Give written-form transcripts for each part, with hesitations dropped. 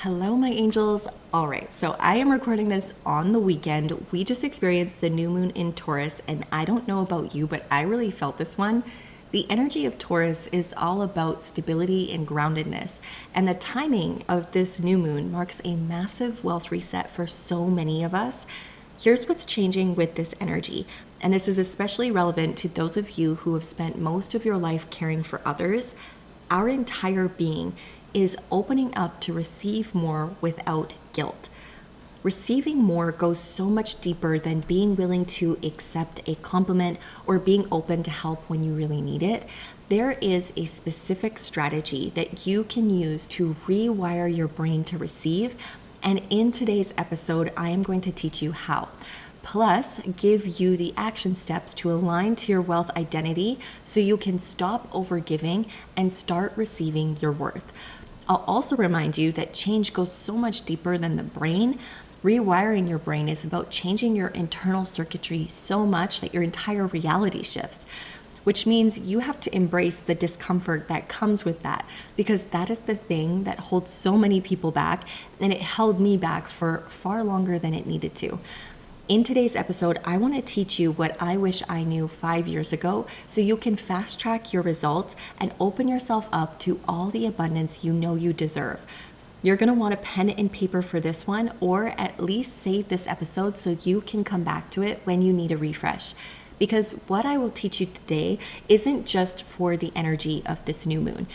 Hello, my angels. All right, so I am recording this on the weekend. We just experienced the new moon in Taurus, and I don't know about you, but I really felt this one. The energy of Taurus is all about stability and groundedness, and the timing of this new moon marks a massive wealth reset for so many of us. Here's what's changing with this energy, and this is especially relevant to those of you who have spent most of your life caring for others. Our entire being is opening up to receive more without guilt. Receiving more goes so much deeper than being willing to accept a compliment or being open to help when you really need it. There is a specific strategy that you can use to rewire your brain to receive. And in today's episode, I am going to teach you how. Plus, give you the action steps to align to your wealth identity so you can stop overgiving and start receiving your worth. I'll also remind you that change goes so much deeper than the brain. Rewiring your brain is about changing your internal circuitry so much that your entire reality shifts, which means you have to embrace the discomfort that comes with that, because that is the thing that holds so many people back, and it held me back for far longer than it needed to. In today's episode, I want to teach you what I wish I knew 5 years ago so you can fast track your results and open yourself up to all the abundance you know you deserve. You're going to want a pen and paper for this one, or at least save this episode so you can come back to it when you need a refresh. Because what I will teach you today isn't just for the energy of this new moon.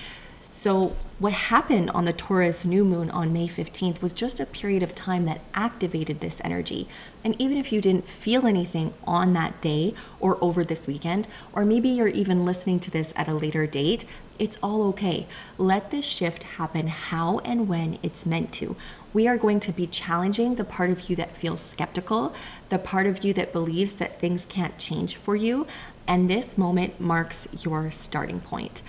So what happened on the Taurus new moon on May 15th was just a period of time that activated this energy. And even if you didn't feel anything on that day or over this weekend, or maybe you're even listening to this at a later date, it's all okay. Let this shift happen how and when it's meant to. We are going to be challenging the part of you that feels skeptical, the part of you that believes that things can't change for you, and this moment marks your starting point.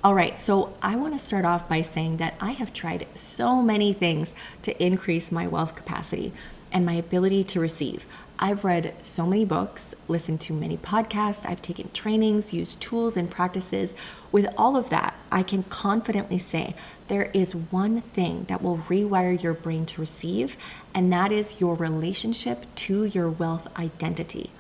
All right, so I want to start off by saying that I have tried so many things to increase my wealth capacity and my ability to receive. I've read so many books, listened to many podcasts, I've taken trainings, used tools and practices. With all of that, I can confidently say there is one thing that will rewire your brain to receive, and that is your relationship to your wealth identity.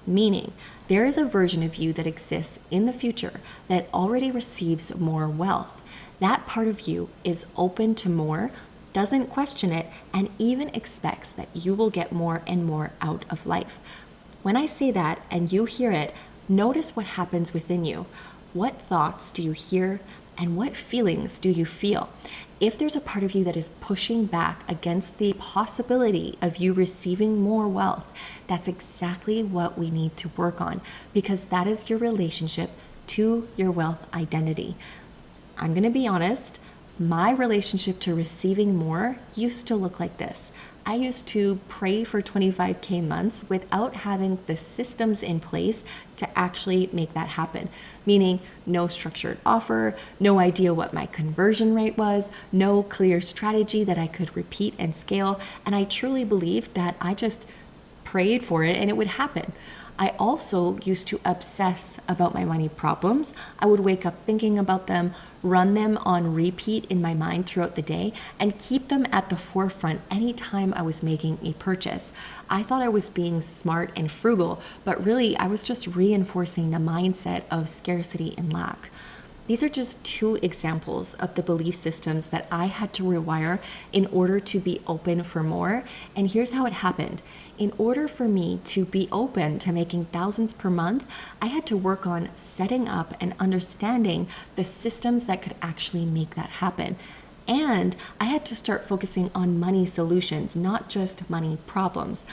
Meaning, there is a version of you that exists in the future that already receives more wealth. That part of you is open to more, doesn't question it, and even expects that you will get more and more out of life. When I say that and you hear it, notice what happens within you. What thoughts do you hear, and what feelings do you feel? If there's a part of you that is pushing back against the possibility of you receiving more wealth, that's exactly what we need to work on, because that is your relationship to your wealth identity. I'm going to be honest, my relationship to receiving more used to look like this. I used to pray for 25K months without having the systems in place to actually make that happen. Meaning no structured offer, no idea what my conversion rate was, no clear strategy that I could repeat and scale. And I truly believed that I just prayed for it and it would happen. I also used to obsess about my money problems. I would wake up thinking about them, run them on repeat in my mind throughout the day, and keep them at the forefront anytime I was making a purchase. I thought I was being smart and frugal, but really I was just reinforcing the mindset of scarcity and lack. These are just two examples of the belief systems that I had to rewire in order to be open for more. And here's how it happened. In order for me to be open to making thousands per month, I had to work on setting up and understanding the systems that could actually make that happen. And I had to start focusing on money solutions, not just money problems.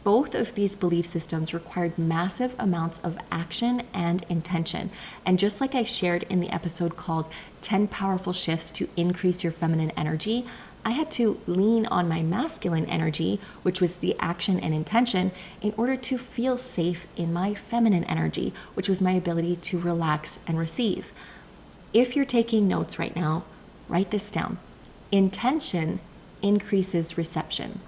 Both of these belief systems required massive amounts of action and intention. And just like I shared in the episode called 10 Powerful Shifts to Increase Your Feminine Energy, I had to lean on my masculine energy, which was the action and intention, in order to feel safe in my feminine energy, which was my ability to relax and receive. If you're taking notes right now, write this down. Intention increases reception.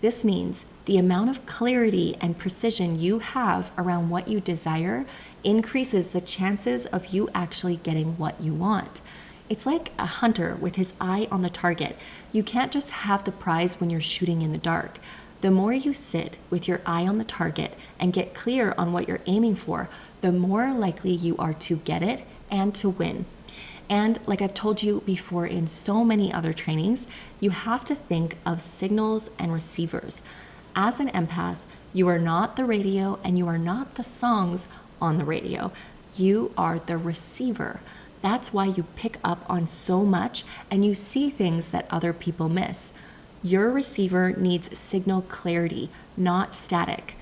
This means the amount of clarity and precision you have around what you desire increases the chances of you actually getting what you want. It's like a hunter with his eye on the target. You can't just have the prize when you're shooting in the dark. The more you sit with your eye on the target and get clear on what you're aiming for, the more likely you are to get it and to win. And like I've told you before in so many other trainings, you have to think of signals and receivers. As an empath, you are not the radio and you are not the songs on the radio. You are the receiver. That's why you pick up on so much and you see things that other people miss. Your receiver needs signal clarity, not static.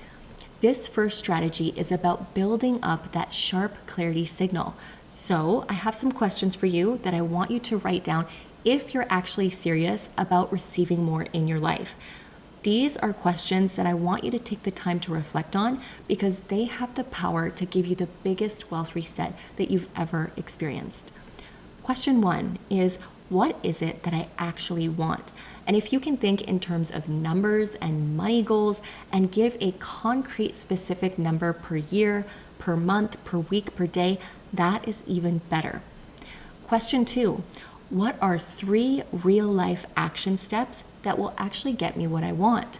This first strategy is about building up that sharp clarity signal. So I have some questions for you that I want you to write down if you're actually serious about receiving more in your life. These are questions that I want you to take the time to reflect on because they have the power to give you the biggest wealth reset that you've ever experienced. Question 1 is, what is it that I actually want? And if you can think in terms of numbers and money goals and give a concrete specific number per year, per month, per week, per day, that is even better. Question 2, what are 3 real life action steps that will actually get me what I want?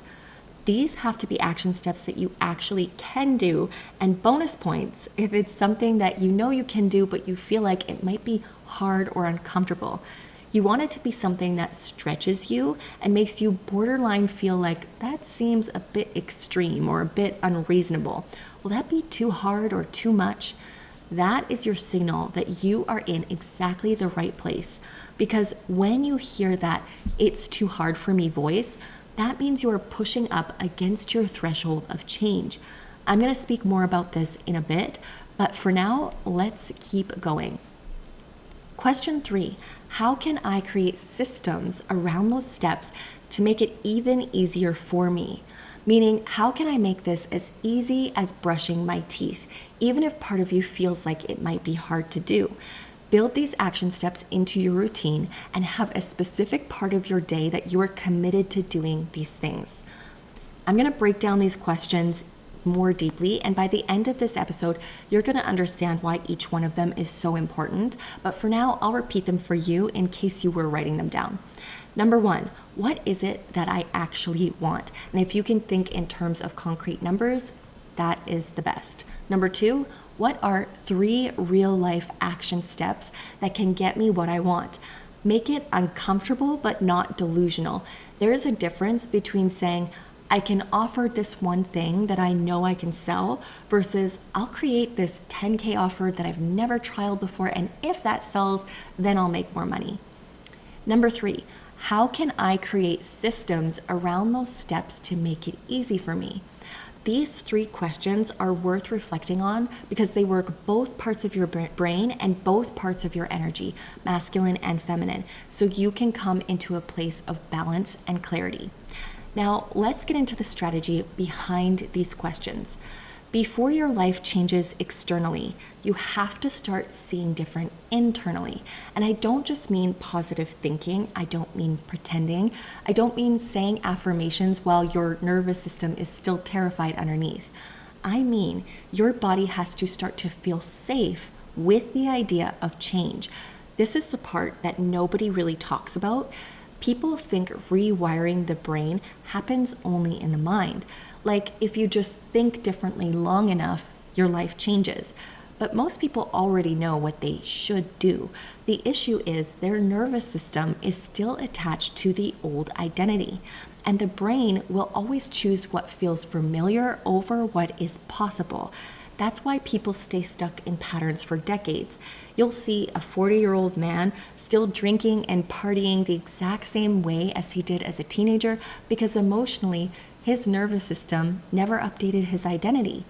These have to be action steps that you actually can do, and bonus points if it's something that you know you can do but you feel like it might be hard or uncomfortable. You want it to be something that stretches you and makes you borderline feel like that seems a bit extreme or a bit unreasonable. Will that be too hard or too much? That is your signal that you are in exactly the right place. Because when you hear that "it's too hard for me" voice, that means you are pushing up against your threshold of change. I'm going to speak more about this in a bit, but for now, let's keep going. Question 3, how can I create systems around those steps to make it even easier for me? Meaning, how can I make this as easy as brushing my teeth, even if part of you feels like it might be hard to do? Build these action steps into your routine and have a specific part of your day that you are committed to doing these things. I'm going to break down these questions more deeply, and by the end of this episode, you're going to understand why each one of them is so important. But for now, I'll repeat them for you in case you were writing them down. Number 1, what is it that I actually want? And if you can think in terms of concrete numbers, that is the best. Number 2, what are 3 real life action steps that can get me what I want? Make it uncomfortable but not delusional. There is a difference between saying, I can offer this one thing that I know I can sell versus I'll create this 10K offer that I've never trialed before, and if that sells, then I'll make more money. Number 3, how can I create systems around those steps to make it easy for me? These 3 questions are worth reflecting on because they work both parts of your brain and both parts of your energy, masculine and feminine, so you can come into a place of balance and clarity. Now, let's get into the strategy behind these questions. Before your life changes externally, you have to start seeing different internally. And I don't just mean positive thinking. I don't mean pretending. I don't mean saying affirmations while your nervous system is still terrified underneath. I mean, your body has to start to feel safe with the idea of change. This is the part that nobody really talks about. People think rewiring the brain happens only in the mind. Like if you just think differently long enough, your life changes. But most people already know what they should do. The issue is their nervous system is still attached to the old identity. And the brain will always choose what feels familiar over what is possible. That's why people stay stuck in patterns for decades. You'll see a 40-year-old man still drinking and partying the exact same way as he did as a teenager because emotionally, his nervous system never updated his identity.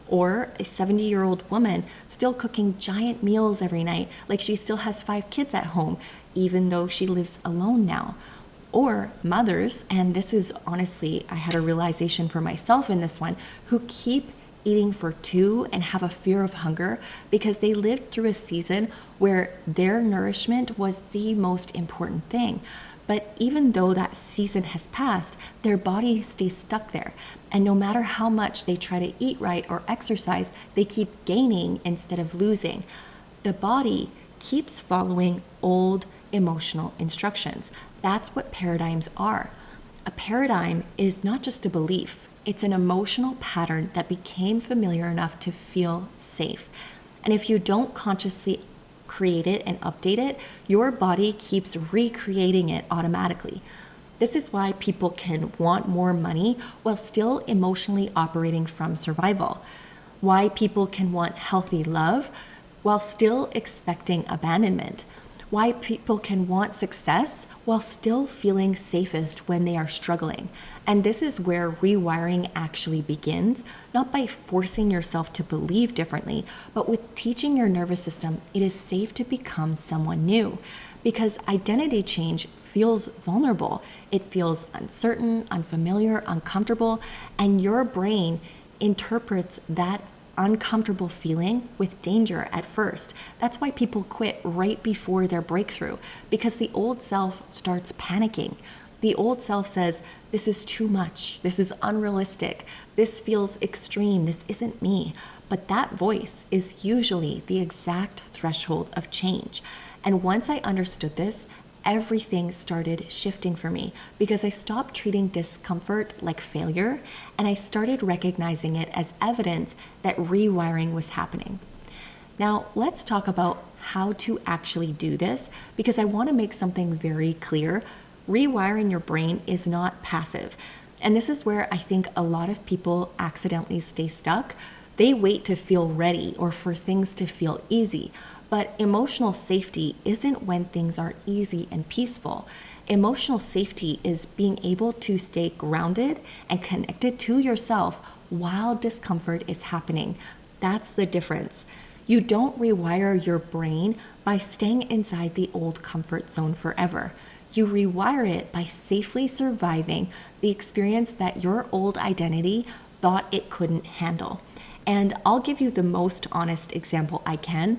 Or a 70-year-old woman still cooking giant meals every night like she still has 5 kids at home, even though she lives alone now. Or mothers, and this is honestly, I had a realization for myself in this one, who keep eating for 2 and have a fear of hunger because they lived through a season where their nourishment was the most important thing. But even though that season has passed, their body stays stuck there. And no matter how much they try to eat right or exercise, they keep gaining instead of losing. The body keeps following old emotional instructions. That's what paradigms are. A paradigm is not just a belief, it's an emotional pattern that became familiar enough to feel safe. And if you don't consciously create it and update it, your body keeps recreating it automatically. This is why people can want more money while still emotionally operating from survival. Why people can want healthy love while still expecting abandonment. Why people can want success while still feeling safest when they are struggling. And this is where rewiring actually begins, not by forcing yourself to believe differently, but with teaching your nervous system it is safe to become someone new. Because identity change feels vulnerable. It feels uncertain, unfamiliar, uncomfortable, and your brain interprets that uncomfortable feeling with danger at first. That's why people quit right before their breakthrough, because the old self starts panicking. The old self says, this is too much, this is unrealistic, this feels extreme, this isn't me. But that voice is usually the exact threshold of change. And once I understood this, everything started shifting for me, because I stopped treating discomfort like failure and I started recognizing it as evidence that rewiring was happening. Now, let's talk about how to actually do this, because I want to make something very clear. Rewiring your brain is not passive. And this is where I think a lot of people accidentally stay stuck. They wait to feel ready or for things to feel easy. But emotional safety isn't when things are easy and peaceful. Emotional safety is being able to stay grounded and connected to yourself while discomfort is happening. That's the difference. You don't rewire your brain by staying inside the old comfort zone forever. You rewire it by safely surviving the experience that your old identity thought it couldn't handle. And I'll give you the most honest example I can.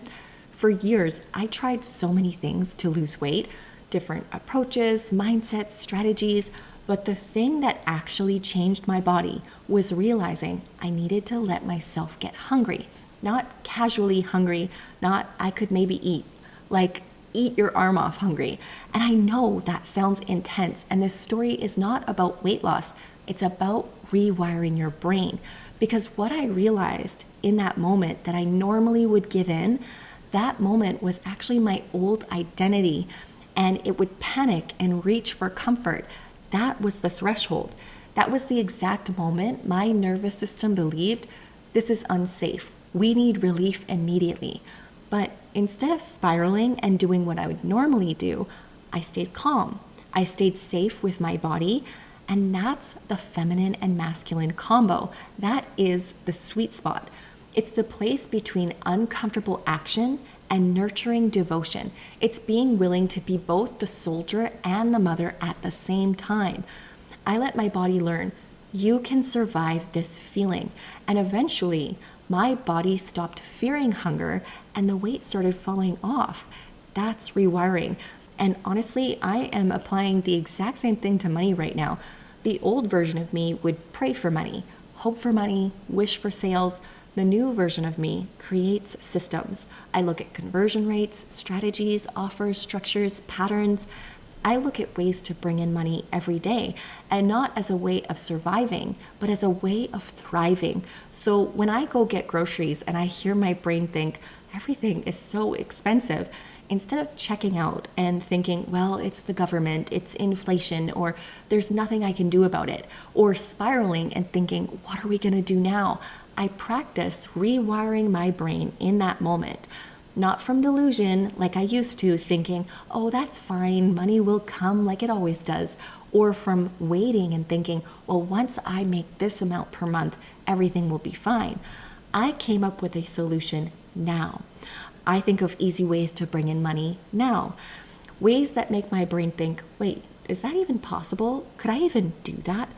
For years, I tried so many things to lose weight, different approaches, mindsets, strategies, but the thing that actually changed my body was realizing I needed to let myself get hungry. Not casually hungry, not I could maybe eat, like eat your arm off hungry. And I know that sounds intense, and this story is not about weight loss, it's about rewiring your brain. Because what I realized in that moment that I normally would give in, that moment was actually my old identity, and it would panic and reach for comfort. That was the threshold. That was the exact moment my nervous system believed, this is unsafe. We need relief immediately. But instead of spiraling and doing what I would normally do, I stayed calm. I stayed safe with my body, and that's the feminine and masculine combo. That is the sweet spot. It's the place between uncomfortable action and nurturing devotion. It's being willing to be both the soldier and the mother at the same time. I let my body learn, you can survive this feeling. And eventually, my body stopped fearing hunger and the weight started falling off. That's rewiring. And honestly, I am applying the exact same thing to money right now. The old version of me would pray for money, hope for money, wish for sales. The new version of me creates systems. I look at conversion rates, strategies, offers, structures, patterns. I look at ways to bring in money every day, and not as a way of surviving, but as a way of thriving. So when I go get groceries and I hear my brain think, everything is so expensive, instead of checking out and thinking, well, it's the government, it's inflation, or there's nothing I can do about it, or spiraling and thinking, what are we gonna do now? I practice rewiring my brain in that moment. Not from delusion, like I used to, thinking, oh, that's fine, money will come like it always does. Or from waiting and thinking, well, once I make this amount per month, everything will be fine. I came up with a solution now. I think of easy ways to bring in money now. Ways that make my brain think, wait, is that even possible? Could I even do that?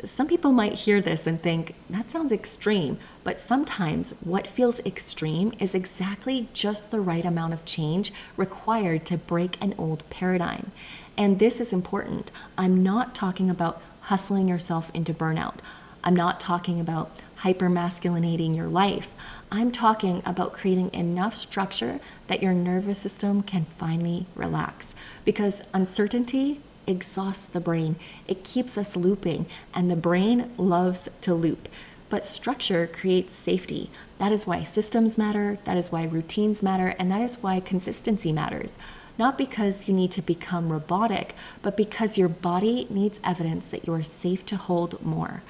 Some people might hear this and think, that sounds extreme, but sometimes what feels extreme is exactly just the right amount of change required to break an old paradigm. And this is important. I'm not talking about hustling yourself into burnout. I'm not talking about hypermasculinating your life. I'm talking about creating enough structure that your nervous system can finally relax. Because uncertainty exhausts the brain. It keeps us looping, and the brain loves to loop. But structure creates safety. That is why systems matter, that is why routines matter, and that is why consistency matters. Not because you need to become robotic, but because your body needs evidence that you are safe to hold more.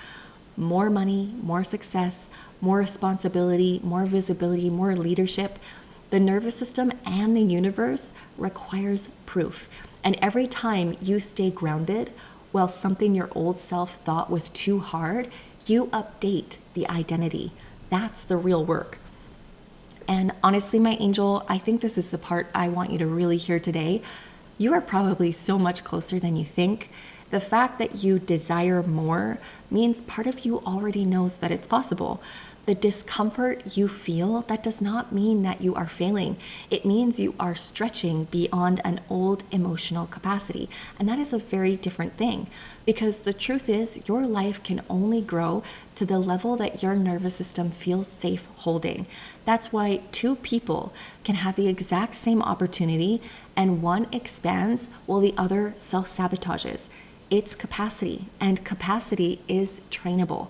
More money, more success, more responsibility, more visibility, more leadership. The nervous system and the universe requires proof. And every time you stay grounded, while something your old self thought was too hard, you update the identity. That's the real work. And honestly, my angel, I think this is the part I want you to really hear today. You are probably so much closer than you think. The fact that you desire more means part of you already knows that it's possible. The discomfort you feel, that does not mean that you are failing. It means you are stretching beyond an old emotional capacity. And that is a very different thing, because the truth is your life can only grow to the level that your nervous system feels safe holding. That's why two people can have the exact same opportunity and one expands while the other self-sabotages. It's capacity, and capacity is trainable.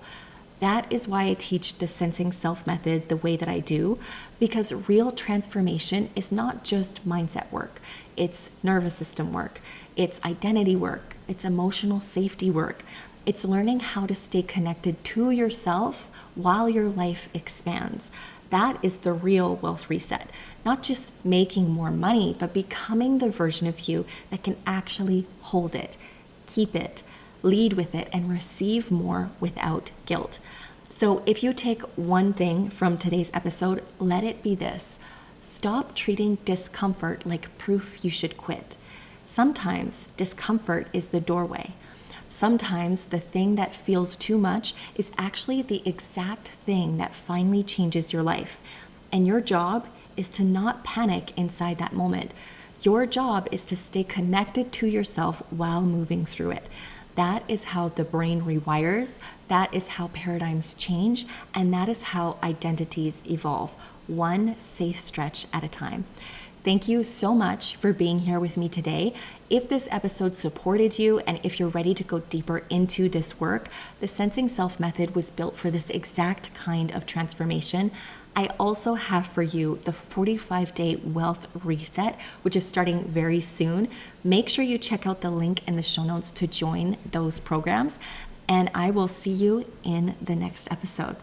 That is why I teach the Sensing Self method the way that I do, because real transformation is not just mindset work. It's nervous system work. It's identity work. It's emotional safety work. It's learning how to stay connected to yourself while your life expands. That is the real wealth reset. Not just making more money, but becoming the version of you that can actually hold it, keep it, lead with it, and receive more without guilt. So if you take one thing from today's episode, let it be this. Stop treating discomfort like proof you should quit. Sometimes discomfort is the doorway. Sometimes the thing that feels too much is actually the exact thing that finally changes your life. And your job is to not panic inside that moment. Your job is to stay connected to yourself while moving through it. That is how the brain rewires, that is how paradigms change, and that is how identities evolve, one safe stretch at a time. Thank you so much for being here with me today. If this episode supported you and if you're ready to go deeper into this work, the Sensing Self method was built for this exact kind of transformation. I also have for you the 45-day wealth reset, which is starting very soon. Make sure you check out the link in the show notes to join those programs, and I will see you in the next episode.